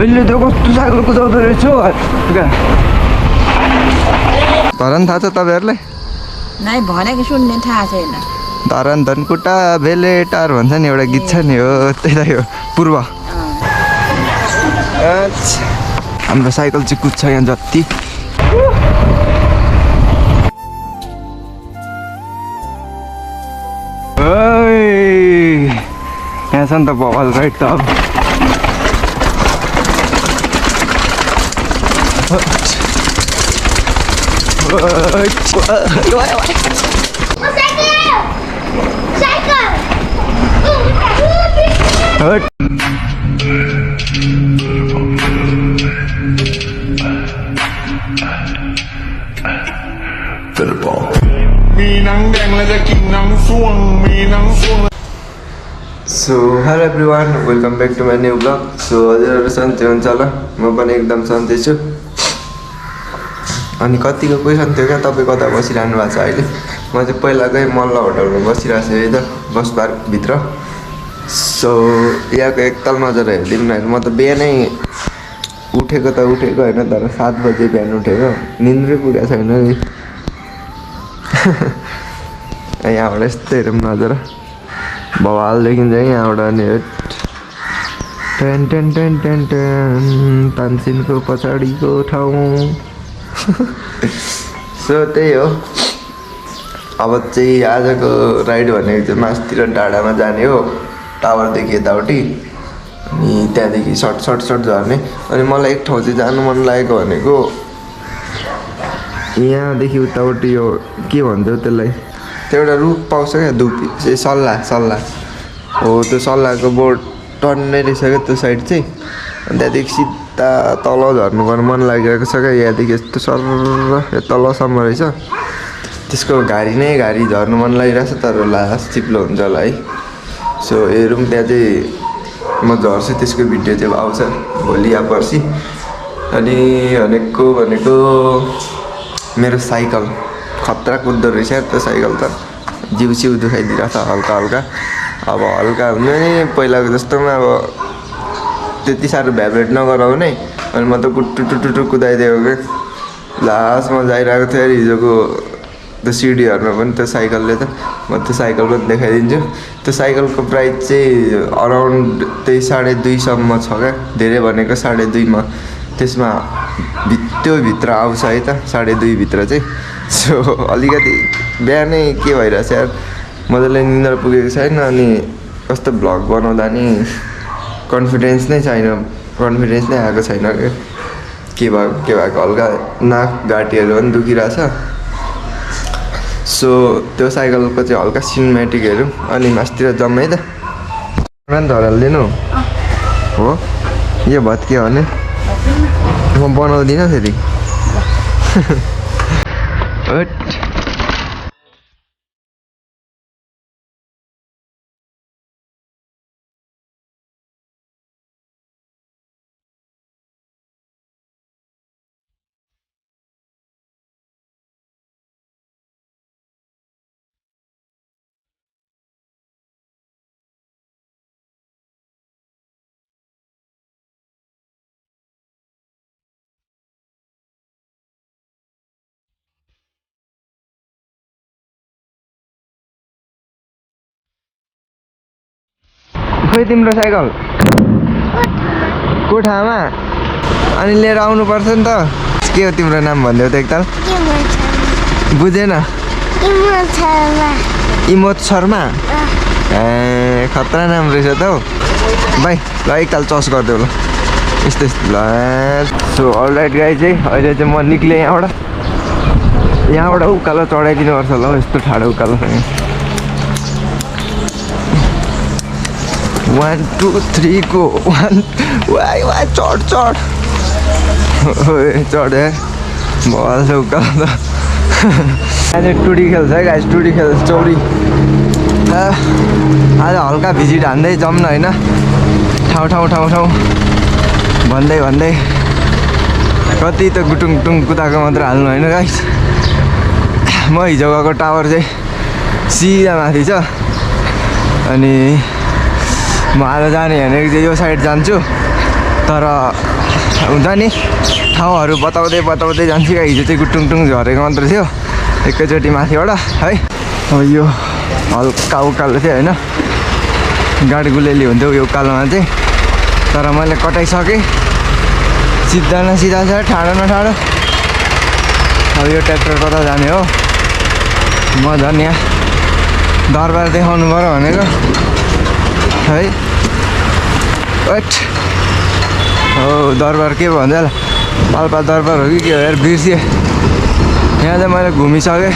अहिले त कस्तो साइकल कुदाउँदो रहेछ हौ धरन थाहा छ तपाईँहरूलाई नै भनेको सुन्ने थाहा छैन धरन धनकुटा भेलेटार भन्छ नि एउटा गीत छ नि हो त्यही हो पूर्व हाम्रो साइकल चाहिँ कुद्छ यहाँ जति यहाँ छ नि त बवाल राइट त अब So hello everyone, welcome back to my new vlog. So हजुरहरु सन्चै हुन्छ होला म पनि एकदम सन्चै छु अनि कतिको क्वेसन थियो क्या तपाईं कता बसिरहनु भएको छ अहिले म चाहिँ पहिलाकै मल्ल होटलमा बसिरहेको छु है त बस पार्क भित्र सो यहाँको एकताल नजर हेरिदिनु न म त बिहानै उठेको त उठेको हैन तर 7 बजे बिहान उठेको निन्द्रै पुगेको छैन नि यहाँबाट यस्तो हेरौँ नजर बवाल देखिन्छ यहाँबाट अनि ten ten ten ten ten तानसिनको पछाडिको ठाउँ सो त्यही हो अब चाहिँ आजको राइड भनेको चाहिँ मासतिर डाँडामा जाने हो टावरदेखि यताउति अनि त्यहाँदेखि सर्ट झर्ने अनि मलाई एक ठाउँ चाहिँ जानु मन लागेको भनेको यहाँदेखि उताउति यो के भन्छ त्यसलाई त्यो एउटा रुख पाउँछ क्या धुपी सल्लाह हो त्यो सल्लाहको बोर्ड टन्नै रहेछ क्या त्यो साइड चाहिँ अनि त्यहाँदेखि सिधा तल झर्नु गर्नु मन लागिरहेको छ क्या यहाँदेखि यस्तो सर यो तलसम्म रहेछ त्यसको घारी झर्नु मन लागिरहेछ तर लास्ट चिप्लो हुन्छ होला है सो हेरौँ त्यहाँ चाहिँ म झर्छु त्यसको भिडियो चाहिँ आउँछ भोलि या पर्सि अनि भनेको मेरो साइकल खतरा कुद्दो रहेछ त्यो साइकल त जिउ दुखाइदिरहेको छ हल्का अब हल्का हुने नि पहिलाको जस्तोमा अब त्यति साह्रो भ्याब्रेट नगराउने अनि म त टुटु कुदाइदिएको क्या लास्टमा जाइरहेको थियो अरे हिजोको त्यो सिडीहरूमा पनि त्यो साइकलले त म त्यो साइकल पनि देखाइदिन्छु त्यो साइकलको प्राइस चाहिँ अराउन्ड त्यही 2.5 सम्म छ क्या धेरै भनेको 2.5 मा त्यसमा त्यो भित्र आउँछ है त 2.5 भित्र चाहिँ सो अलिकति बिहानै के भइरहेछ यार मजाले निन्द्रा पुगेको छैन अनि कस्तो भ्लग बनाउँदा नि कन्फिडेन्स नै आएको छैन के भएको हल्का नाक घाँटीहरू पनि दुखिरहेछ सो त्यो साइकलको चाहिँ हल्का सिनेमेटिक हेरौँ अनि मासतिर जाउँ है त धरालिदिनु हो यो भत्कियो भने म बनाउँदिनँ फेरि खोइ तिम्रो साइकल कोठामा अनि लिएर आउनुपर्छ नि त के हो तिम्रो नाम भन्देऊ त एकताल बुझेन इमोद शर्मा ए खतरा नाम रहेछ त हौ भाइ ल एकताल चस गरिदेऊ ल यस्तो ल सो अलराइट गाई चाहिँ अहिले चाहिँ म निक्लेँ यहाँबाट उकालो चढाइदिनुपर्छ ल यस्तो ठाडो उकालोसँग 1 2 3 go 1 वाइ चढ चढ बल छ उकालो त आज टुडी खेल्छ है गाइस टुडी खेल्छ चौरी आज हल्का भिजिट हान्दै जाउँ न होइन ठाउँ भन्दै कति त गुटुङ कुदाएको मात्र हाल्नु होइन गाइस म हिजो गएको टावर चाहिँ सिधा माथि छ अनि म आज जाने भनेको चाहिँ यो साइड जान्छु तर हुन्छ नि ठाउँहरू बताउँदै जान्छु क्या हिजो चाहिँ गुटुङटुङ झरेको मात्र थियो एकैचोटि माथिबाट है अब यो हल्का उकालो थियो होइन गाडी गुलेली हुन्थ्यो यो उकालोमा चाहिँ तर मैले कटाइसकेँ सिधा न सिधा छ ठाडो न ठाडो अब यो ट्र्याक्टर कता जाने हो म झन् यहाँ दरबार देखाउनु पऱ्यो भनेको है वेट हो दरबार के भन्छ होला पाल्पा दरबार हो कि के हो यार बिर्सिएँ यहाँ चाहिँ मैले घुमिसकेँ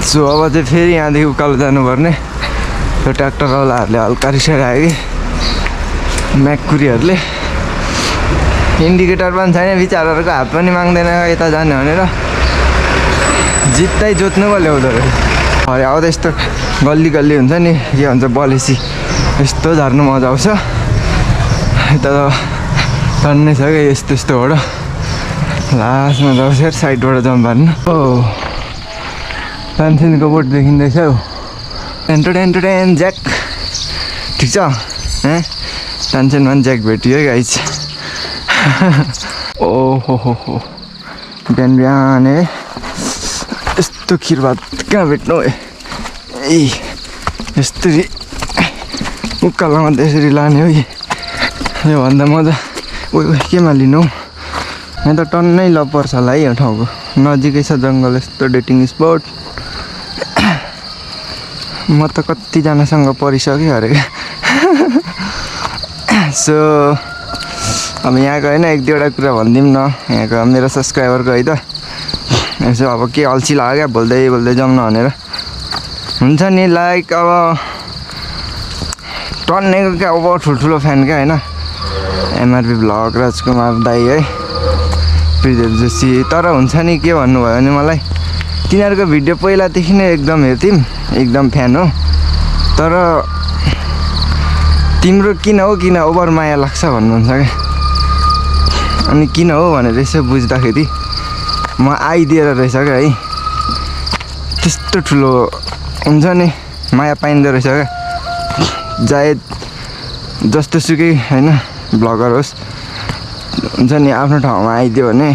सो अब चाहिँ फेरि यहाँदेखि उकालो जानुपर्ने त्यो ट्र्याक्टरवालाहरूले हल्का रिसाइरहेको कि म्याकुरीहरूले इन्डिकेटर पनि छैन बिचाराहरूको हात पनि माग्दैन यता जाने भनेर जित्दै जोत्नु पो ल्याउँदो रहेछ अरे अब त यस्तो गल्ली गल्ली हुन्छ नि के भन्छ बलेसी यस्तो झर्नु मजा आउँछ यता त टन्नै छ क्या यस्तो यस्तोबाट लास्टमा जाउँछ साइडबाट जम्प हान्नु हो पेन्सिलको बोट देखिँदैछ हौ टेन्टो ज्याक ठिक छ टेन्सनमा पनि ज्याक भेटियो गाइज ओहो हो बिहान बिहानै यस्तो खिरभात कहाँ भेट्नु ए यस्तरी उकालोमा त्यसरी लाने हो योभन्दा मजा केमा लिनु यहाँ त टन्नै लभ पर्छ होला है यो ठाउँको नजिकै छ जङ्गल यस्तो डेटिङ स्पट म त कतिजनासँग परिसकेँ अरे सो अब यहाँको होइन एक दुईवटा कुरा भनिदिउँ न यहाँको मेरो सब्सक्राइबरको है त यसो अब के अल्छी लाग्यो क्या बोल्दै जाउँ न भनेर हुन्छ नि लाइक अब टन्नेको क्या अब ठुल्ठुलो फ्यान क्या होइन एमआरपी भ्लग राजकुमार दाई है प्रिदेव जोशी तर हुन्छ नि के भन्नुभयो भने मलाई तिनीहरूको भिडियो पहिलादेखि नै एकदम हेर्थ्यौँ एकदम फ्यान हो तर तिम्रो किन ओभर माया लाग्छ भन्नुहुन्छ क्या अनि किन हो भनेर यसो बुझ्दाखेरि म आइदिएर रहेछ क्या है त्यस्तो ठुलो हुन्छ नि माया पाइँदो रहेछ क्या चाहे जस्तो सुकै होइन भ्लगर होस् हुन्छ नि आफ्नो ठाउँमा आइदियो भने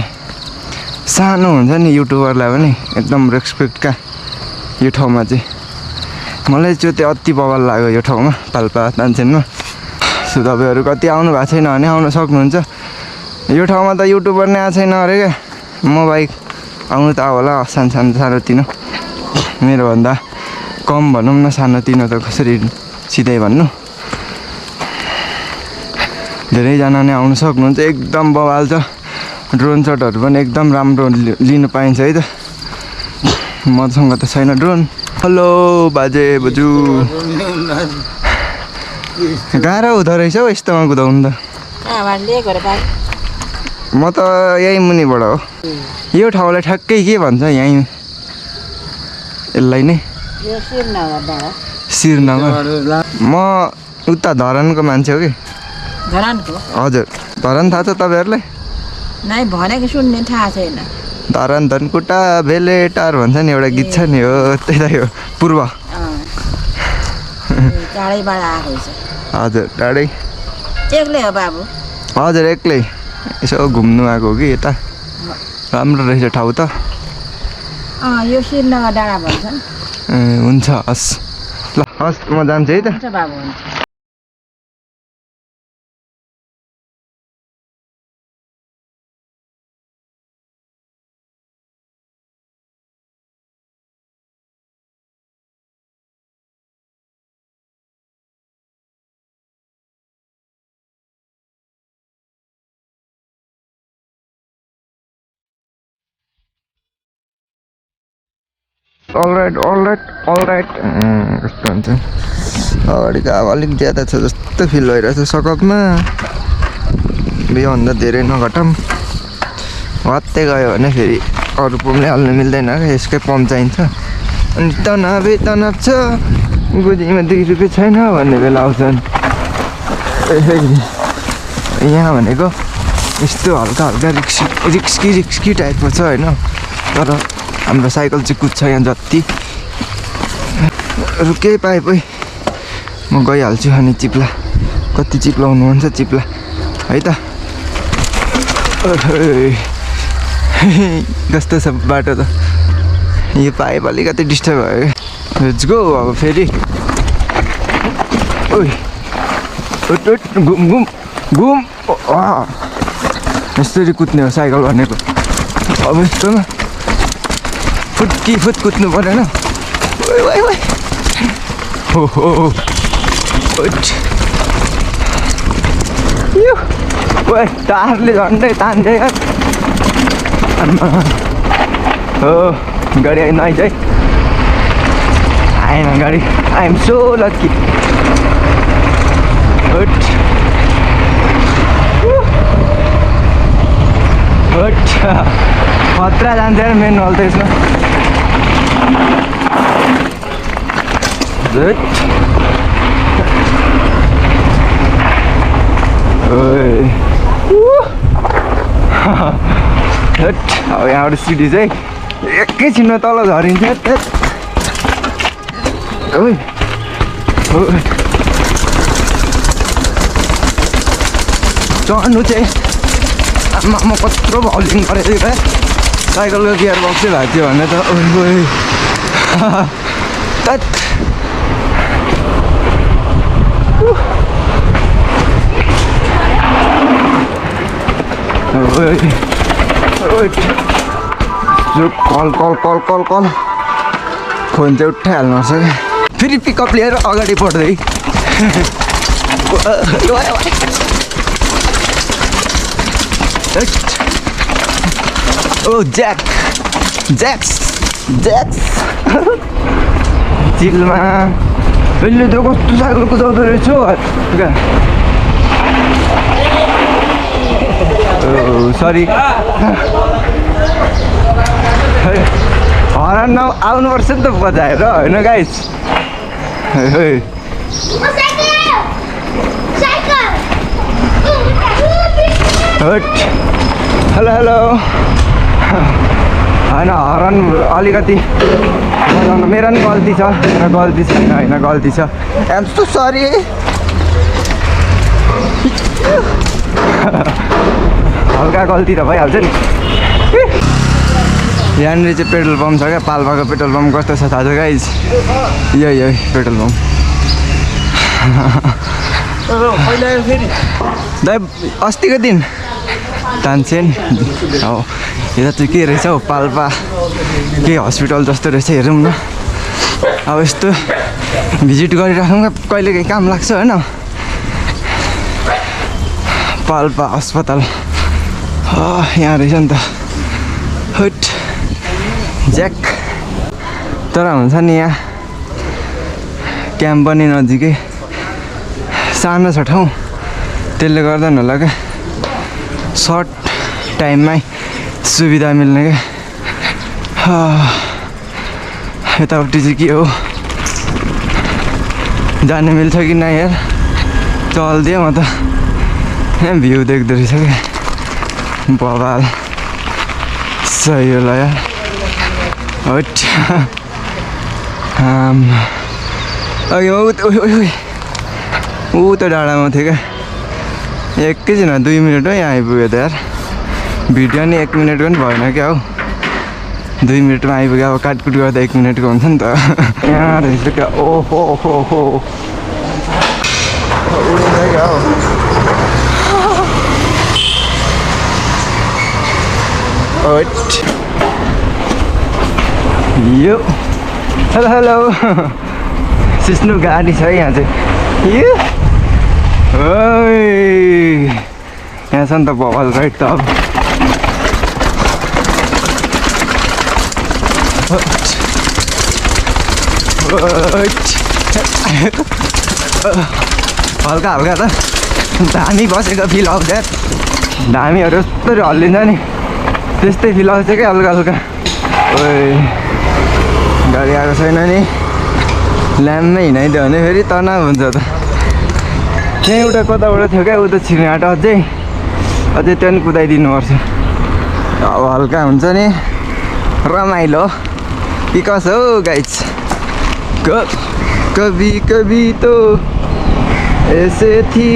सानो हुन्छ नि युट्युबरलाई पनि एकदम रेस्पेक्ट क्या यो ठाउँमा चाहिँ मलाई चाहिँ त्यो अति बवाल लाग्यो यो ठाउँमा पाल्पा तानसेनमा सो तपाईँहरू कति आउनु भएको छैन भने आउन सक्नुहुन्छ यो ठाउँमा त युट्युबर नै आएको छैन अरे क्या म बाइक आउनु त होला सानोतिनो मेरोभन्दा कम भनौँ न सानोतिनो त कसरी सिधै भन्नु धेरैजना नै आउनु सक्नुहुन्छ एकदम बवाल छ ड्रोन सटहरू पनि एकदम राम्रो लिनु पाइन्छ है त मसँग त छैन ड्रोन हेलो बाजे बोजू गाह्रो हुँदो रहेछ हौ यस्तोमा कुदाउनु त म त यहीँ मुनिबाट हो यो ठाउँलाई ठ्याक्कै के भन्छ यहीँ यसलाई नै श्रीनगर म उता धरानको मान्छे हो कि हजुर धरान थाहा छ तपाईँहरूलाई नै भनेको सुन्ने थाहा छैन धरान धनकुटा भेलेटार भन्छ नि एउटा गीत छ नि हो त्यतै हो पूर्व टाढैबाट आएको रहेछ हजुर टाढै एक्लै हो बाबु हजुर एक्लै यसो घुम्नु आएको हो कि यता राम्रो रहेछ ठाउँ त यो श्रीनगर डाँडा भन्छन् हुन्छ हस् ल हस् म जान्छु है त बाबु हुन्छ अलराइट कस्तो हुन्छ अगाडिको अब अलिक ज्यादा छ जस्तो फिल भइरहेछ सकअपमा योभन्दा धेरै नघटाऊँ वात्तै गयो भने फेरि अरू पम्पले हाल्नु मिल्दैन क्या यसकै पम्प चाहिन्छ अनि तनाव छ गोजीमा 2 रुपियाँ छैन भन्ने बेला आउँछन् यहाँ भनेको यस्तो हल्का रिक्सकी टाइपको छ होइन तर हाम्रो साइकल चाहिँ कुद्छ यहाँ जति अरू केही पाए पै म गइहाल्छु अनि चिप्ला कति चिप्लाउनु हुन्छ चिप्ला है त कस्तो छ बाटो त यो पाइप अलिकति डिस्टर्ब भयो लेट्स गो अब फेरि ओइ घुम घुम घुम यसरी कुद्ने हो साइकल भनेको अब यस्तोमा फुट कुद्नु परेन हो तारले झन्डै तान्दै हो गाडी आइन आइज है आएन गाडी आई एम सो लकी खतरा जान्छ मेन हल त यसमा अब यहाँबाट सिडी चाहिँ एकैछिनमा तल झरिन्छ चढ्नु चाहिँ आमा म कत्रो भलिङ गरेको क्या साइकलको गियर बक्सै भएको थियो भने त कल फोन चाहिँ उठाइहाल्नु पर्छ क्या फेरि पिकअप लिएर अगाडि बढ्दै ओ ज्याक्स चिलमा अहिले त कस्तो साइकल कुदाउँदो रहेछ सरी हरान आउनुपर्छ नि त बजाएर होइन गाइस हेलो होइन हरन अलिकति मेरो पनि गल्ती छ गल्ती छैन होइन गल्ती छ आइएम सो सरी हल्का गल्ती त भइहाल्छ नि यहाँनिर चाहिँ पेट्रोल पम्प छ क्या पाल्पाको पेट्रोल पम्प कस्तो छ थाहा छ गाइस यही पेट्रोल पम्प दाइ अस्तिको दिन तान्छेन हो यता चाहिँ के रहेछ हौ पाल्पा के हस्पिटल जस्तो रहेछ हेरौँ न अब यस्तो भिजिट गरिराखौँ कहिले काहीँ काम लाग्छ होइन पाल्पा अस्पताल यहाँ रहेछ नि त हट ज्याक तर हुन्छ नि यहाँ क्याम्प पनि नजिकै सानो छ ठाउँ त्यसले गर्दा नि होला क्या सर्ट टाइममै सुविधा मिल्ने क्या यतापट्टि चाहिँ के हो जानु मिल्छ कि न यार चलिदियो म त यहाँ भ्यू देख्दो रहेछ क्या बबाल सही होला यार हट अघि ऊ त डाँडामा थियो क्या एकैछिनमा 2 मिनटमै यहाँ आइपुग्यो त यार भिडियो नि 1 मिनटको पनि भएन क्या हौ 2 मिनटमा आइपुग्यो अब काटकुट गर्दा 1 मिनटको हुन्छ नि त यहाँ रहेछ क्या ओहो उडिन्छ क्या हौ यो हेलो सिस्नु गाडी छ यहाँ चाहिँ यहाँ छ नि त बवाल राइट त अब हल्का हल्का त धामी बसेको फिल आउँछ धामीहरू यस्तो हल्लिन्छ नि त्यस्तै फिल आउँछ क्या हल्का हल्का गाडी आएको छैन नि ल्याम्पमै हिँडाइदियो भने फेरि तनाव हुन्छ त त्यहाँ एउटा कताबाट थियो क्या उता छिर्नेबाट अझै त्यो पनि कुदाइदिनु पर्छ अब हल्का हुन्छ नि रमाइलो कि कसो हौ गाइज गो कभी कभी तो ऐसे थी